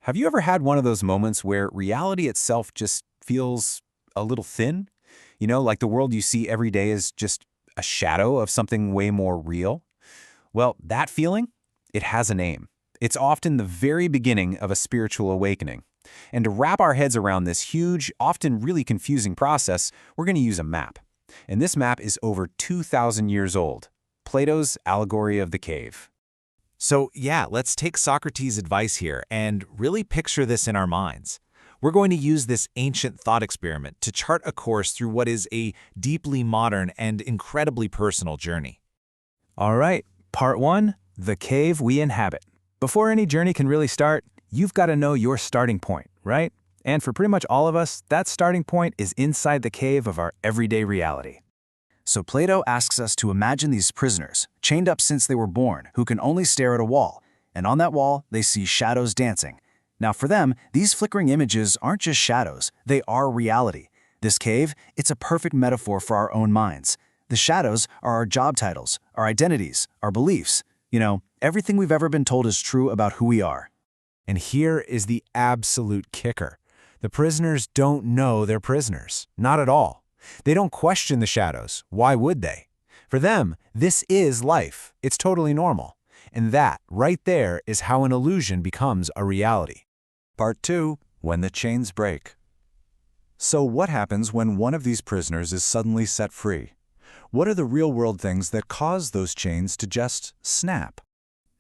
Have you ever had one of those moments where reality itself just feels a little thin? Like the world you see every day is just a shadow of something way more real? Well, that feeling, it has a name. It's often the very beginning of a spiritual awakening. And to wrap our heads around this huge, often really confusing process, we're going to use a map. And this map is over 2,000 years old, Plato's allegory of the cave. So yeah, let's take Socrates' advice here and really picture this in our minds. We're going to use this ancient thought experiment to chart a course through what is a deeply modern and incredibly personal journey. All right, part 1, the cave we inhabit. Before any journey can really start, you've got to know your starting point, right? And for pretty much all of us, that starting point is inside the cave of our everyday reality. So Plato asks us to imagine these prisoners, chained up since they were born, who can only stare at a wall, and on that wall, they see shadows dancing. Now for them, these flickering images aren't just shadows, they are reality. This cave, it's a perfect metaphor for our own minds. The shadows are our job titles, our identities, our beliefs. Everything we've ever been told is true about who we are. And here is the absolute kicker. The prisoners don't know they're prisoners, not at all. They don't question the shadows. Why would they? For them, this is life. It's totally normal. And that, right there, is how an illusion becomes a reality. Part 2, when the chains break. So what happens when one of these prisoners is suddenly set free? What are the real-world things that cause those chains to just snap?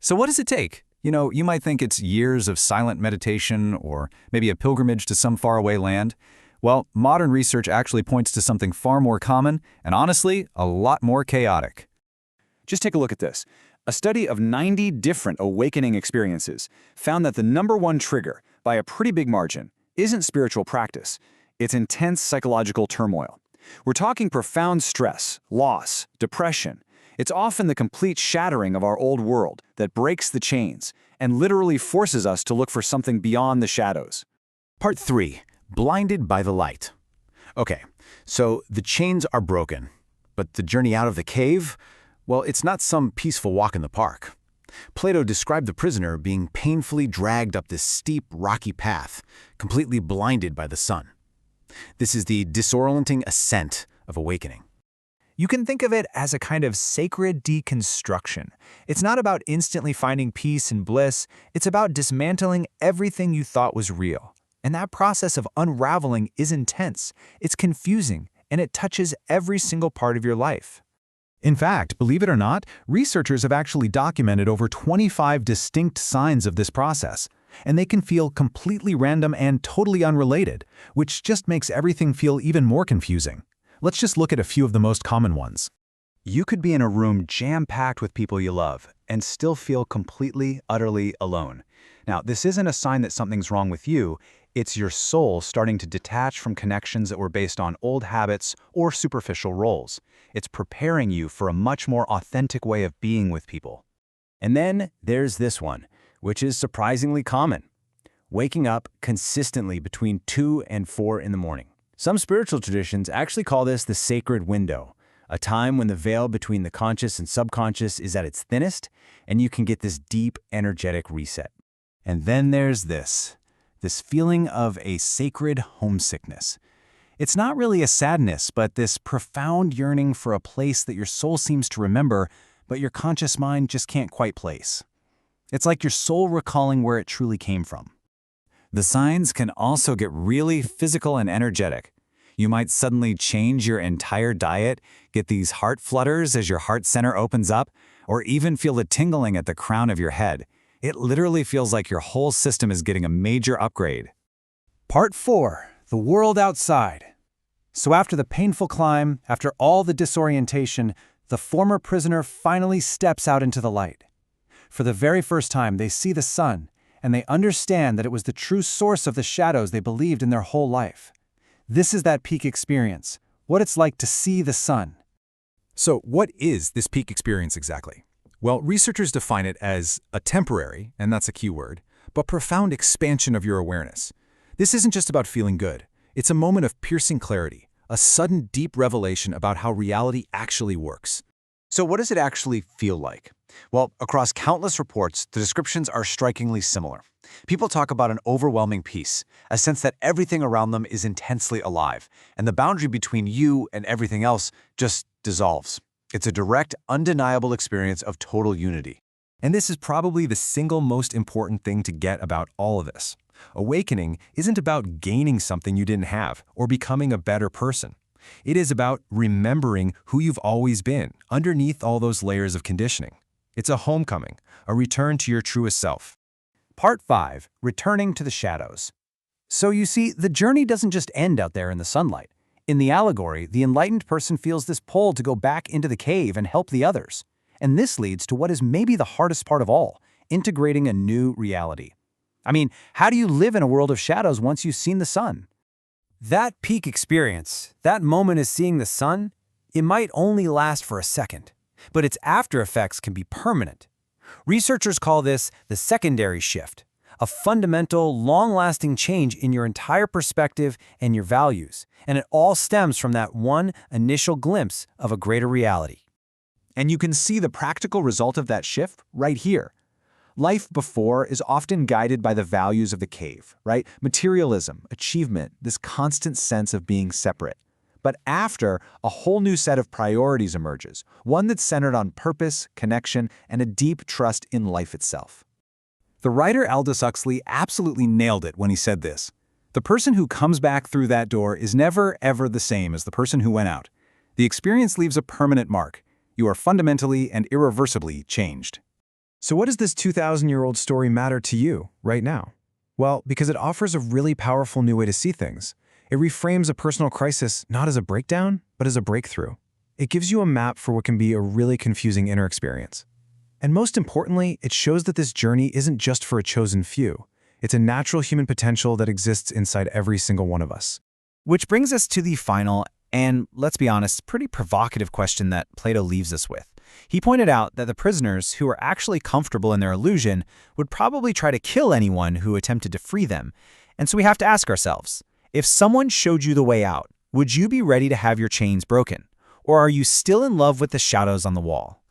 So what does it take? You might think it's years of silent meditation or maybe a pilgrimage to some faraway land. Well, modern research actually points to something far more common and honestly, a lot more chaotic. Just take a look at this. A study of 90 different awakening experiences found that the #1 trigger, by a pretty big margin, isn't spiritual practice. It's intense psychological turmoil. We're talking profound stress, loss, depression. It's often the complete shattering of our old world that breaks the chains and literally forces us to look for something beyond the shadows. Part 3, blinded by the light. Okay, so the chains are broken, but the journey out of the cave, well, it's not some peaceful walk in the park. Plato described the prisoner being painfully dragged up this steep, rocky path, completely blinded by the sun. This is the disorienting ascent of awakening. You can think of it as a kind of sacred deconstruction. It's not about instantly finding peace and bliss, it's about dismantling everything you thought was real. And that process of unraveling is intense, it's confusing, and it touches every single part of your life. In fact, believe it or not, researchers have actually documented over 25 distinct signs of this process. And they can feel completely random and totally unrelated, which just makes everything feel even more confusing. Let's just look at a few of the most common ones. You could be in a room jam-packed with people you love and still feel completely, utterly alone. Now, this isn't a sign that something's wrong with you. It's your soul starting to detach from connections that were based on old habits or superficial roles. It's preparing you for a much more authentic way of being with people. And then there's this one, which is surprisingly common. Waking up consistently between 2 and 4 in the morning. Some spiritual traditions actually call this the sacred window, a time when the veil between the conscious and subconscious is at its thinnest, and you can get this deep, energetic reset. And then there's this feeling of a sacred homesickness. It's not really a sadness, but this profound yearning for a place that your soul seems to remember, but your conscious mind just can't quite place. It's like your soul recalling where it truly came from. The signs can also get really physical and energetic. You might suddenly change your entire diet, get these heart flutters as your heart center opens up, or even feel the tingling at the crown of your head. It literally feels like your whole system is getting a major upgrade. Part 4, the world outside. So after the painful climb, after all the disorientation, the former prisoner finally steps out into the light. For the very first time, they see the sun, and they understand that it was the true source of the shadows they believed in their whole life. This is that peak experience, what it's like to see the sun. So what is this peak experience exactly? Well, researchers define it as a temporary, and that's a key word, but profound expansion of your awareness. This isn't just about feeling good. It's a moment of piercing clarity, a sudden deep revelation about how reality actually works. So what does it actually feel like? Well, across countless reports, the descriptions are strikingly similar. People talk about an overwhelming peace, a sense that everything around them is intensely alive, and the boundary between you and everything else just dissolves. It's a direct, undeniable experience of total unity. And this is probably the single most important thing to get about all of this. Awakening isn't about gaining something you didn't have or becoming a better person. It is about remembering who you've always been underneath all those layers of conditioning. It's a homecoming, a return to your truest self. Part 5. Returning to the shadows. So you see, the journey doesn't just end out there in the sunlight. In the allegory, the enlightened person feels this pull to go back into the cave and help the others. And this leads to what is maybe the hardest part of all, integrating a new reality. I mean, how do you live in a world of shadows once you've seen the sun? That peak experience, that moment of seeing the sun, it might only last for a second, but its after effects can be permanent. Researchers call this the secondary shift, a fundamental, long-lasting change in your entire perspective and your values, and it all stems from that one initial glimpse of a greater reality. And you can see the practical result of that shift right here. Life before is often guided by the values of the cave, right? Materialism, achievement, this constant sense of being separate. But after, a whole new set of priorities emerges, one that's centered on purpose, connection, and a deep trust in life itself. The writer Aldous Huxley absolutely nailed it when he said this. The person who comes back through that door is never, ever the same as the person who went out. The experience leaves a permanent mark. You are fundamentally and irreversibly changed. So what does this 2,000-year-old story matter to you right now? Well, because it offers a really powerful new way to see things. It reframes a personal crisis not as a breakdown, but as a breakthrough. It gives you a map for what can be a really confusing inner experience. And most importantly, it shows that this journey isn't just for a chosen few. It's a natural human potential that exists inside every single one of us. Which brings us to the final, and let's be honest, pretty provocative question that Plato leaves us with. He pointed out that the prisoners who were actually comfortable in their illusion would probably try to kill anyone who attempted to free them. And so we have to ask ourselves, if someone showed you the way out, would you be ready to have your chains broken? Or are you still in love with the shadows on the wall?